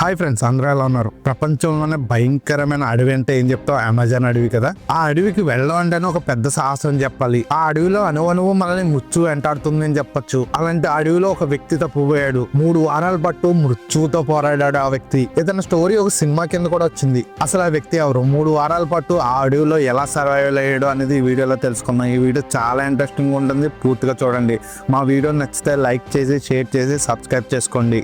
Hi friends, అందరూ ఎలా ఉన్నారు? ప్రపంచంలోనే భయంకరమైన అడవి అంటే ఏం చెప్తావు? అమెజాన్ అడవి కదా. ఆ అడవికి వెళ్ళడం అంటేనే ఒక పెద్ద సాహసం అని చెప్పాలి. ఆ అడవిలో అణువణువు మనల్ని మృత్యు వెంటాడుతుంది అని చెప్పొచ్చు. అలాంటి అడవిలో ఒక వ్యక్తి తప్పిపోయాడు. 3 వారాల పాటు మృత్యువుతో పోరాడాడు ఆ వ్యక్తి. ఇతని స్టోరీ ఒక సినిమా కింద కూడా వచ్చింది. అసలు ఆ వ్యక్తి ఎవరు? 3 వారాల పాటు ఆ అడవిలో ఎలా సర్వైవ్ అయ్యాడు అనేది ఈ వీడియోలో తెలుసుకుందాం. ఈ వీడియో చాలా ఇంట్రెస్టింగ్ ఉంటుంది, పూర్తిగా చూడండి. మా వీడియో నచ్చితే లైక్ చేసి, షేర్ చేసి, సబ్స్క్రైబ్ చేసుకోండి.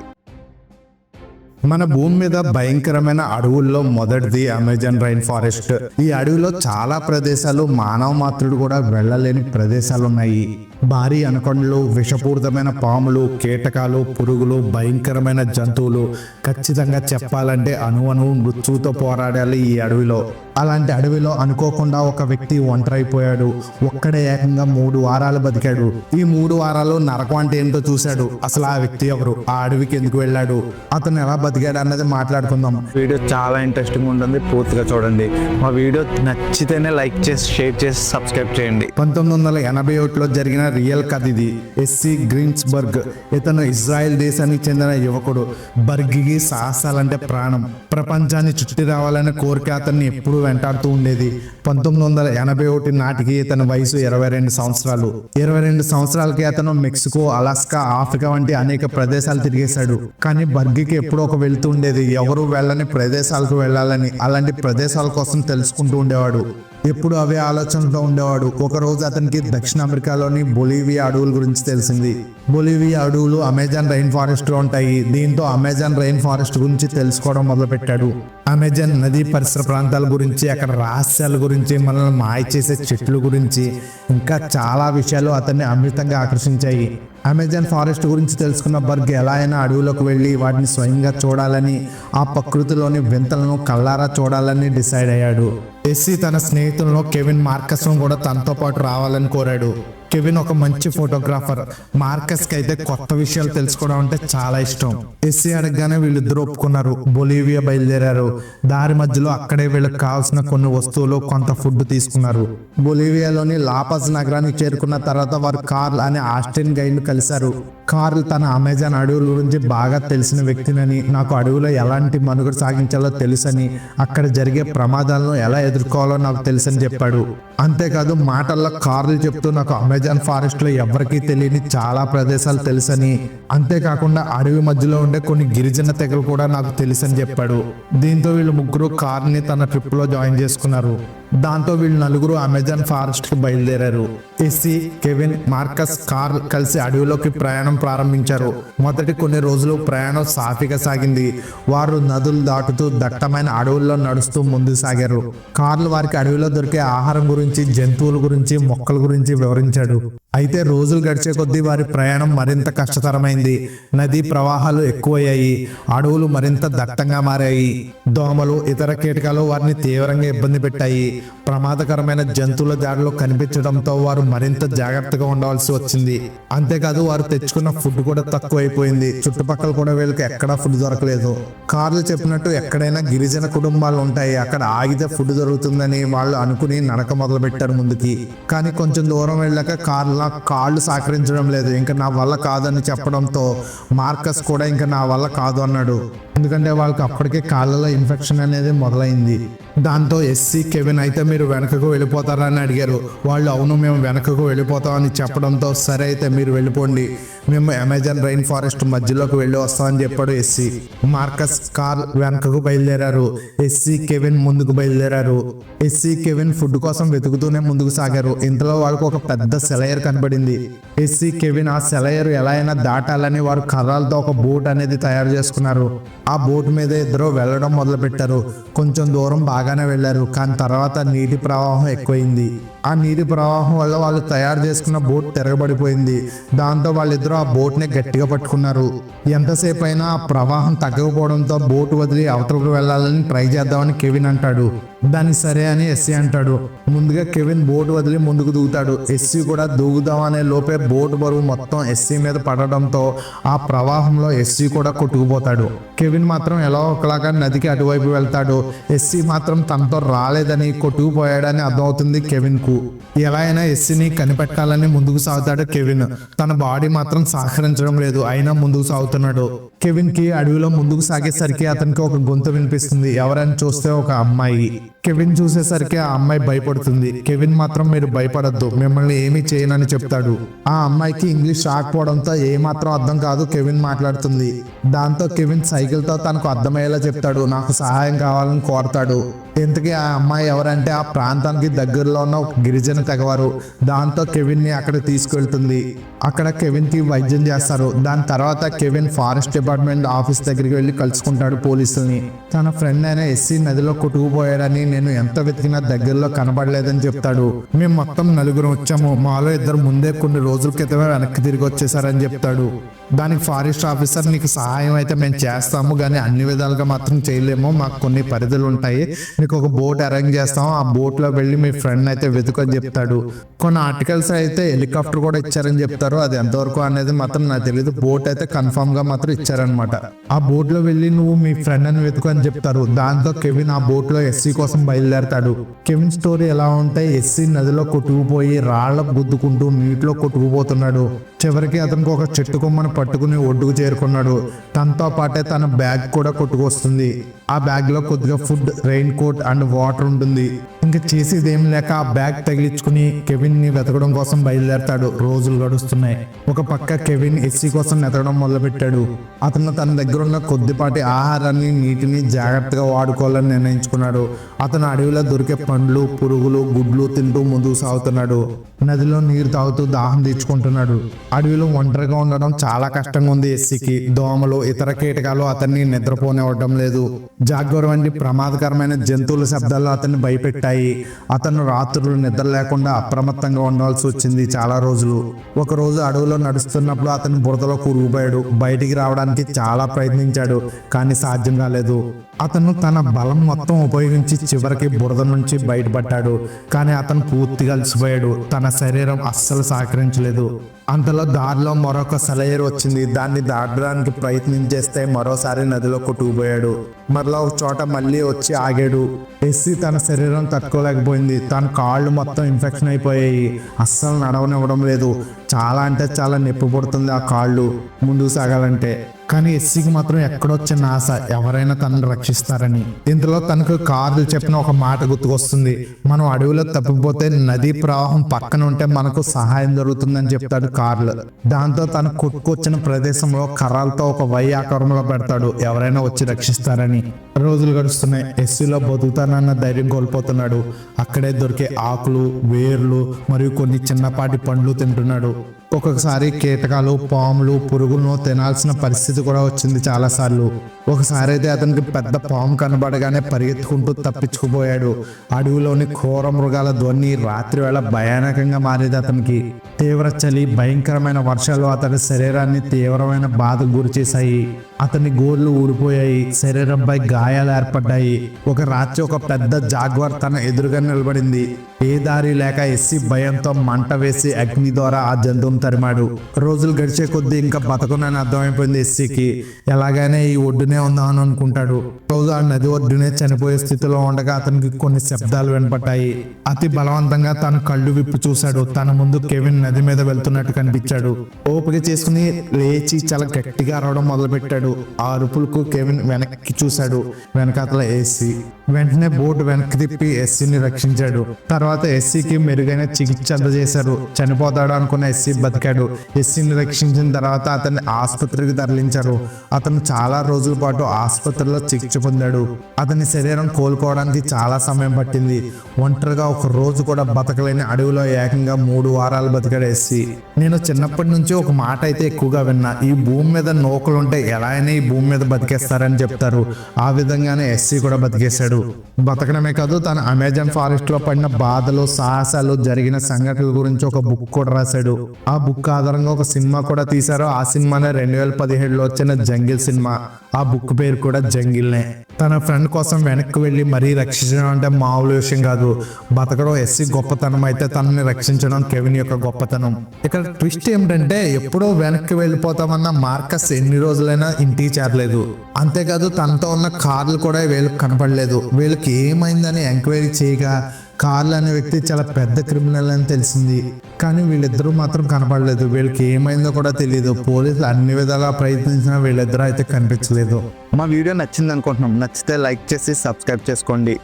మన భూమి మీద భయంకరమైన అడవుల్లో మొదటిది అమెజాన్ రైన్ ఫారెస్ట్. ఈ అడవిలో చాలా ప్రదేశాలు మానవ మాత్రుడు కూడా వెళ్ళలేని ప్రదేశాలు ఉన్నాయి. భారీ అనకొండలు, విషపూరితమైన పాములు, కీటకాలు, పురుగులు, భయంకరమైన జంతువులు. ఖచ్చితంగా చెప్పాలంటే అణువణువు మృత్యువుతో పోరాడాలి ఈ అడవిలో. అలాంటి అడవిలో అనుకోకుండా ఒక వ్యక్తి ఒంటరైపోయాడు. ఒక్కడే ఏకంగా 3 వారాలు బతికాడు. ఈ 3 వారాలు నరకం అంటే ఏంటో చూశాడు. అసలు ఆ వ్యక్తి ఎవరు? ఆ అడవికి ఎందుకు వెళ్ళాడు? అతను ఎలా బతికాడు అన్నది మాట్లాడుకుందాం. వీడియో చాలా ఇంట్రెస్టింగ్ ఉంటుంది, పూర్తిగా చూడండి. మా వీడియో నచ్చితేనే లైక్ చేసి, షేర్ చేసి, సబ్స్క్రైబ్ చేయండి. 1981లో జరిగిన రియల్ కథ ఇది. ఎస్సీ గ్రీన్స్బర్గ్ ఇతను ఇజ్రాయెల్ దేశానికి చెందిన యువకుడు. బర్గ్కి సాహసాలంటే ప్రాణం. ప్రపంచాన్ని చుట్టి రావాలనే కోరిక అతన్ని ఎప్పుడూ వెంటాడుతూ ఉండేది. 1981 నాటికి ఇతని వయసు 22 సంవత్సరాలు. 22 సంవత్సరాలకి అతను మెక్సికో, అలాస్కా, ఆఫ్రికా వంటి అనేక ప్రదేశాలు తిరిగేశాడు. కానీ బర్గ్కి ఎప్పుడో ఒక వెళ్తూ ఉండేది, ఎవరు వెళ్ళని ప్రదేశాలకు వెళ్ళాలని. అలాంటి ప్రదేశాల కోసం తెలుసుకుంటూ ఉండేవాడు. ఎప్పుడు అవే ఆలోచనతో ఉండేవాడు. ఒక రోజు అతనికి దక్షిణ అమెరికాలోని బొలీవియా అడవుల గురించి తెలిసింది. బొలీవియా అడవులు అమెజాన్ రైన్ ఫారెస్ట్ లో ఉంటాయి. దీంతో అమెజాన్ రైన్ ఫారెస్ట్ గురించి తెలుసుకోవడం మొదలుపెట్టాడు. అమెజాన్ నదీ పరిసర ప్రాంతాల గురించి, అక్కడ రహస్యాల గురించి, మనల్ని మాయ చేసే చెట్ల గురించి, ఇంకా చాలా విషయాలు అతన్ని అమృతంగా ఆకర్షించాయి. అమెజాన్ ఫారెస్ట్ గురించి తెలుసుకున్న బర్గ్ ఎలా అయినా అడవిలోకి వెళ్ళి వాటిని స్వయంగా చూడాలని, ఆ ప్రకృతిలోని వింతలను కళ్ళారా చూడాలని డిసైడ్ అయ్యాడు. ఎస్సీ తన స్నేహితులను కెవిన్ మార్కస్ను కూడా తనతో పాటు రావాలని కోరాడు. కెవిన్ ఒక మంచి ఫోటోగ్రాఫర్. మార్కస్కి అయితే కొత్త విషయాలు తెలుసుకోవడం అంటే చాలా ఇష్టం. ఎస్సీ అడగగానే వీళ్ళిద్దరూ ఒప్పుకున్నారు. బొలీవియా బయలుదేరారు. దారి మధ్యలో అక్కడే వీళ్ళకి కావాల్సిన కొన్ని వస్తువులు, కొంత ఫుడ్ తీసుకున్నారు. బొలీవియాలోని లాపజ్ నగరానికి చేరుకున్న తర్వాత వారు కార్ల్ అనే ఆస్ట్రియన్ గైడ్ను కలిశారు. కార్ల్ తన అమెజాన్ అడవుల గురించి బాగా తెలిసిన వ్యక్తినని, నాకు అడవిలో ఎలాంటి మనుగడ సాగించాలో తెలుసని, అక్కడ జరిగే ప్రమాదాలను ఎలా ఎదుర్కోవాలో నాకు తెలుసని చెప్పాడు. అంతేకాదు మాటల్లో కార్ల్ చెప్తూ నాకు అమెజాన్ ఫారెస్ట్ లో ఎవరికీ తెలియని చాలా ప్రదేశాలు తెలుసని, అంతేకాకుండా అడవి మధ్యలో ఉండే కొన్ని గిరిజన తెగలు కూడా నాకు తెలుసని చెప్పాడు. దీంతో వీళ్ళు ముగ్గురు కార్ని తన ట్రిప్ లో జాయిన్ చేసుకున్నారు. దాంతో వీళ్ళు నలుగురు అమెజాన్ ఫారెస్ట్ కి బయలుదేరారు. ఎస్సీ, కెవిన్, మార్కస్, కార్ల్ కలిసి అడవిలోకి ప్రయాణం ప్రారంభించారు. మొదటి కొన్ని రోజులు ప్రయాణం సాఫీగా సాగింది. వారు నదులు దాటుతూ దట్టమైన అడవుల్లో నడుస్తూ ముందుకు సాగారు. కార్ల్ వారికి అడవిలో దొరికే ఆహారం గురించి, జంతువుల గురించి, మొక్కల గురించి వివరించాడు. అయితే రోజులు గడిచే కొద్దీ వారి ప్రయాణం మరింత కష్టతరమైంది. నదీ ప్రవాహాలు ఎక్కువయ్యాయి. అడవులు మరింత దట్టంగా మారాయి. దోమలు, ఇతర కీటకాలు వారిని తీవ్రంగా ఇబ్బంది పెట్టాయి. ప్రమాదకరమైన జంతువుల దాడిలో కనిపించడంతో వారు మరింత జాగ్రత్తగా ఉండవలసి వచ్చింది. అంతేకాదు వారు తెచ్చుకున్న ఫుడ్ కూడా తక్కువైపోయింది. చుట్టుపక్కల కూడా వీళ్ళకి ఎక్కడా ఫుడ్ దొరకలేదు. కార్లు చెప్పినట్టు ఎక్కడైనా గిరిజన కుటుంబాలు ఉంటాయి, అక్కడ ఆగితే ఫుడ్ దొరుకుతుందని వాళ్ళు అనుకుని నడక మొదలు పెట్టారు ముందుకి. కానీ కొంచెం దూరం వెళ్ళాక కార్ల కాళ్ళు సహకరించడం లేదు. ఇంకా నా వల్ల కాదని చెప్పడంతో మార్కస్ కూడా ఇంకా నా వల్ల కాదు అన్నాడు. ఎందుకంటే వాళ్ళకి అప్పటికే కాళ్ళలో ఇన్ఫెక్షన్ అనేది మొదలైంది. దాంతో ఎస్సీ, కెవిన్ అయితే మీరు వెనకకు వెళ్ళిపోతారని అడిగారు. వాళ్ళు అవును, మేము వెనకకు వెళ్ళిపోతామని చెప్పడంతో సరే అయితే మీరు వెళ్ళిపోండి, మేము అమెజాన్ రైన్ ఫారెస్ట్ మధ్యలోకి వెళ్ళి వస్తామని చెప్పాడు ఎస్సీ. మార్కస్, కార్ల్ వెనకకు బయలుదేరారు. ఎస్సీ, కెవిన్ ముందుకు బయలుదేరారు. ఎస్సీ, కెవిన్ ఫుడ్ కోసం వెతుకుతూనే ముందుకు సాగారు. ఇంతలో వాళ్ళకు ఒక పెద్ద సెలయర్ కనబడింది. ఎస్సీ, కెవిన్ ఆ సెలయర్ ఎలా అయినా దాటాలని వారు కర్రలతో ఒక బోట్ అనేది తయారు చేసుకున్నారు. ఆ బోట్ మీద ఇద్దరు వెళ్ళడం మొదలు పెట్టారు. కొంచెం దూరం బాగానే వెళ్ళారు, కానీ తర్వాత నీటి ప్రవాహం ఎక్కువైంది. ఆ నీటి ప్రవాహం వల్ల వాళ్ళు తయారు చేసుకున్న బోట్ తిరగబడిపోయింది. దాంతో వాళ్ళిద్దరూ ఆ బోట్ని గట్టిగా పట్టుకున్నారు. ఎంతసేపు అయినా ఆ ప్రవాహం తగ్గకపోవడంతో బోట్ వదిలి అవతలకు వెళ్ళాలని ట్రై చేద్దామని కెవిన్ అంటాడు. దాన్ని సరే అని ఎస్సీ అంటాడు. ముందుగా కెవిన్ బోట్ వదిలి ముందుకు దూకుతాడు. ఎస్సీ కూడా దూకుదామనే లోపే బోట్ బరువు మొత్తం ఎస్సీ మీద పడడంతో ఆ ప్రవాహంలో ఎస్సీ కూడా కొట్టుకుపోతాడు. కెవిన్ మాత్రం ఎలా ఒకలాగా నదికి అటువైపు వెళ్తాడు. ఎస్సీ మాత్రం తనతో రాలేదని, కొట్టుకుపోయాడని అర్థమవుతుంది కెవిన్ కు. బుక్. ఎలా అయినా ఎస్సీని కనిపెట్టాలని ముందుకు సాగుతాడు కెవిన్. తన బాడీ మాత్రం సహకరించడం లేదు, అయినా ముందుకు సాగుతున్నాడు. కెవిన్ కి అడవిలో ముందుకు సాగేసరికి అతనికి ఒక గొంతు వినిపిస్తుంది. ఎవరైనా చూస్తే ఒక అమ్మాయి. కెవిన్ చూసేసరికి ఆ అమ్మాయి భయపడుతుంది. కెవిన్ మాత్రం మీరు భయపడద్దు, మిమ్మల్ని ఏమీ చేయనని చెప్తాడు. ఆ అమ్మాయికి ఇంగ్లీష్ రాకపోవడంతో ఏమాత్రం అర్థం కాదు కెవిన్ మాట్లాడుతుంది. దాంతో కెవిన్ సైకిల్ తో తనకు అర్థమయ్యేలా చెప్తాడు. నాకు సహాయం కావాలని కోరతాడు. ఇంతకీ ఆ అమ్మాయి ఎవరంటే ఆ ప్రాంతానికి దగ్గరలో ఉన్న ఒక గిరిజన తెగవారు. దాంతో కెవిన్ ని అక్కడ తీసుకెళ్తుంది. అక్కడ కెవిన్ కి వైద్యం చేస్తారు. దాని తర్వాత కెవిన్ ఫారెస్ట్ డిపార్ట్మెంట్ ఆఫీస్ దగ్గరికి వెళ్ళి కలుసుకుంటాడు పోలీసుల్ని. తన ఫ్రెండ్ అయిన ఎస్సీ నదిలో కొట్టుకుపోయాడని, నేను ఎంత వెతికినా దగ్గరలో కనబడలేదని చెప్తాడు. మేము మొత్తం 4 వచ్చాము, మాలో 2 ముందే కొన్ని రోజుల క్రితమే వెనక్కి తిరిగి వచ్చేసారని చెప్తాడు. దానికి ఫారెస్ట్ ఆఫీసర్, నీకు సహాయం అయితే మేము చేస్తాము కానీ అన్ని విధాలుగా మాత్రం చేయలేము, మాకు కొన్ని పరిధులు ఉంటాయి, నీకు ఒక బోట్ అరేంజ్ చేస్తాము, ఆ బోట్ లో వెళ్ళి మీ ఫ్రెండ్ అయితే వెతుకని చెప్తాడు. కొన్ని ఆర్టికల్స్ అయితే హెలికాప్టర్ కూడా ఇచ్చారని చెప్తారు, అది ఎంతవరకు అనేది మాత్రం నాకు తెలియదు. బోట్ అయితే కన్ఫర్మ్ గా మాత్రం ఇచ్చారనమాట. ఆ బోట్ లో వెళ్ళి నువ్వు మీ ఫ్రెండ్ అని వెతుకు అని చెప్తారు. దాంతో కెవిన్ ఆ బోట్ లో ఎస్సీ కోసం బయలుదేరతాడు. కెవిన్ స్టోరీ ఎలా ఉంటే ఎస్సీ నదిలో కొట్టుకుపోయి రాళ్ల గుద్దుకుంటూ నీటిలో కొట్టుకుపోతున్నాడు. చివరికి అతనికి ఒక చెట్టు కొమ్మను పట్టుకుని ఒడ్డుకు చేరుకున్నాడు. తనతో పాటే తన బ్యాగ్ కూడా కొట్టుకొస్తుంది. ఆ బ్యాగ్ లో కొద్దిగా food, raincoat and water ఉంటుంది. ఇంకా చేసేది ఏం లేక ఆ బ్యాగ్ తగిలించుకుని కెవిన్ ని వెతకడం కోసం బయలుదేరతాడు. రోజులు గడుస్తున్నాయి. ఒక పక్క కెవిన్ ఎస్సీ కోసం వెతకడం మొదలుపెట్టాడు. అతను తన దగ్గర ఉన్న కొద్దిపాటి ఆహారాన్ని, నీటిని జాగ్రత్తగా వాడుకోవాలని నిర్ణయించుకున్నాడు. అతను అడవిలో దొరికే పండ్లు, పురుగులు, గుడ్లు తింటూ ముందుకు సాగుతున్నాడు. నదిలో నీరు తాగుతూ దాహం తీర్చుకుంటున్నాడు. అడవిలో ఒంటరిగా ఉండడం చాలా కష్టంగా ఉంది ఎస్సీకి. దోమలు, ఇతర కీటకాలు అతన్ని నిద్రపోనివ్వడం లేదు. జాగ్వర్ వంటి ప్రమాదకరమైన జంతువుల శబ్దాలు అతన్ని భయపెట్టాయి. అతను రాత్రులు నిద్ర లేకుండా అప్రమత్తంగా ఉండాల్సి వచ్చింది చాలా రోజులు. ఒక రోజు అడవిలో నడుస్తున్నప్పుడు అతను బురదలో కూరుకుపోయాడు. బయటికి రావడానికి చాలా ప్రయత్నించాడు కానీ సాధ్యం కాలేదు. అతను తన బలం మొత్తం ఉపయోగించి చివరికి బురద నుంచి బయటపడ్డాడు. కానీ అతను పూర్తిగా అలసిపోయాడు. తన శరీరం అస్సలు సహకరించలేదు. అంతలో దారిలో మరొక సెలయేరు వచ్చింది. దాన్ని దాటడానికి ప్రయత్నించేస్తే మరోసారి నదిలో కొట్టుకుపోయాడు. మరలా ఒక చోట మళ్ళీ వచ్చి ఆగాడు. ఎస్సీ తన శరీరం తట్టుకోలేకపోయింది. తన కాళ్ళు మొత్తం ఇన్ఫెక్షన్ అయిపోయాయి. అస్సలు నడవనివ్వడం లేదు. చాలా అంటే చాలా నొప్పి పుడుతుంది ఆ కాళ్ళు ముందుకు సాగాలంటే. కానీ ఎస్సీకి మాత్రం ఎక్కడొచ్చిన ఆశ, ఎవరైనా తనను రక్షిస్తారని. ఇంతలో తనకు కార్లు చెప్పిన ఒక మాట గుర్తుకొస్తుంది. మనం అడవిలో తప్పిపోతే నదీ ప్రవాహం పక్కన ఉంటే మనకు సహాయం జరుగుతుందని చెప్తాడు కార్లు. దాంతో తన కొట్టుకొచ్చిన ప్రదేశంలో కర్రలతో ఒక వై ఆకారంలో పెడతాడు, ఎవరైనా వచ్చి రక్షిస్తారని. రోజులు గడుస్తున్నాయి. ఎస్సీలో బతుకుతానన్న ధైర్యం కోల్పోతున్నాడు. అక్కడే దొరికే ఆకులు, వేర్లు మరియు కొన్ని చిన్నపాటి పండ్లు తింటున్నాడు. ఒక్కొక్కసారి కీటకాలు, పాములు, పురుగులను తినాల్సిన పరిస్థితి కూడా వచ్చింది చాలాసార్లు. ఒకసారి అయితే అతనికి పెద్ద పాము కనబడగానే పరిగెత్తుకుంటూ తప్పించుకుపోయాడు. అడవిలోని క్రూర మృగాల ధ్వని రాత్రి వేళ భయానకంగా మారేది అతనికి. తీవ్ర చలి, భయంకరమైన వర్షాలు అతని శరీరాన్ని తీవ్రమైన బాధకు గురి చేశాయి. అతని గోళ్ళు ఊడిపోయాయి, శరీరంపై గాయాలు ఏర్పడ్డాయి. ఒక రాత్రి ఒక పెద్ద జాగ్వర్ తన ఎదురుగా నిలబడింది. ఏ దారి లేక ఎస్సీ భయంతో మంట వేసి అగ్ని ద్వారా ఆ జంతువును తరిమాడు. రోజులు గడిచే కొద్దీ ఇంకా బతకనని అర్థమైపోయింది ఎస్సీకి. ఎలాగైనా ఈ ఒడ్డునే ఉందామని అనుకుంటాడు. రోజు ఆ నది ఒడ్డునే చనిపోయే స్థితిలో ఉండగా అతనికి కొన్ని శబ్దాలు వినపడ్డాయి. అతి బలవంతంగా తన కళ్ళు విప్పి చూశాడు. తన ముందు కెవిన్ నది మీద వెళ్తున్నట్టు కనిపించాడు. ఓపిక చేసుకుని లేచి చాలా గట్టిగా అరవడం మొదలుపెట్టాడు. ఆ అరుపులకు కెవిన్ వెనక్కి చూశాడు. వెనకాతల ఎస్సీ. వెంటనే బోట్ వెనక్కి తిప్పి ఎస్సీని రక్షించాడు. తర్వాత ఎస్సీకి మెరుగైన చికిత్స అందజేశారు. చనిపోతాడు అనుకున్న ఎస్సీ బతికాడు. ఎస్సీని రక్షించిన తర్వాత అతన్ని ఆసుపత్రికి తరలించారు. అతను చాలా రోజుల పాటు ఆసుపత్రిలో చికిత్స పొందాడు. అతని శరీరం కోలుకోవడానికి చాలా సమయం పట్టింది. ఒంటరిగా ఒక రోజు కూడా బతకలేని అడవిలో ఏకంగా 3 వారాలు బతికాడు ఎస్సీ. నేను చిన్నప్పటి నుంచి ఒక మాట అయితే ఎక్కువగా విన్నా, ఈ భూమి మీద నోకలుంటే ఎలా అయినా ఈ భూమి మీద బతికేస్తారని చెప్తారు. ఆ విధంగానే ఎస్సీ కూడా బతికేశాడు. బతకడమే కాదు, తన అమెజాన్ ఫారెస్ట్ లో పడిన బాధలు, సాహసాలు, జరిగిన సంఘటనల గురించి ఒక బుక్ కూడా రాశాడు. ఆ బుక్ ఆధారంగా ఒక సినిమా కూడా తీశారు. ఆ సినిమానే 2017లో వచ్చిన జంగిల్ సినిమా. ఆ బుక్ పేరు కూడా జంగిల్నే. తన ఫ్రెండ్ కోసం వెనక్కి వెళ్ళి మరీ రక్షించడం అంటే మామూలు విషయం కాదు. బతకడం ఎస్సీ గొప్పతనం అయితే తనని రక్షించడం కెవిన్ యొక్క గొప్పతనం. ఇక్కడ ట్విస్ట్ ఏమిటంటే ఎప్పుడో వెనక్కి వెళ్ళిపోతామన్న మార్కస్ ఎన్ని రోజులైనా ఇంటికి చేరలేదు. అంతేకాదు తనతో ఉన్న కార్లు కూడా వీళ్ళకి కనపడలేదు. వీళ్ళకి ఏమైందని ఎంక్వైరీ చేయగా కార్ల్ అనే వ్యక్తి చాలా పెద్ద క్రిమినల్ అని తెలిసింది, కానీ వీళ్ళిద్దరూ మాత్రం కనపడలేదు. వీళ్ళకి ఏమైందో కూడా తెలియదు. పోలీసులు అన్ని విధాలా ప్రయత్నించినా వీళ్ళిద్దరూ అయితే కనిపించలేదు. మా వీడియో నచ్చింది అనుకుంటున్నాం. నచ్చితే లైక్ చేసి సబ్స్క్రైబ్ చేసుకోండి.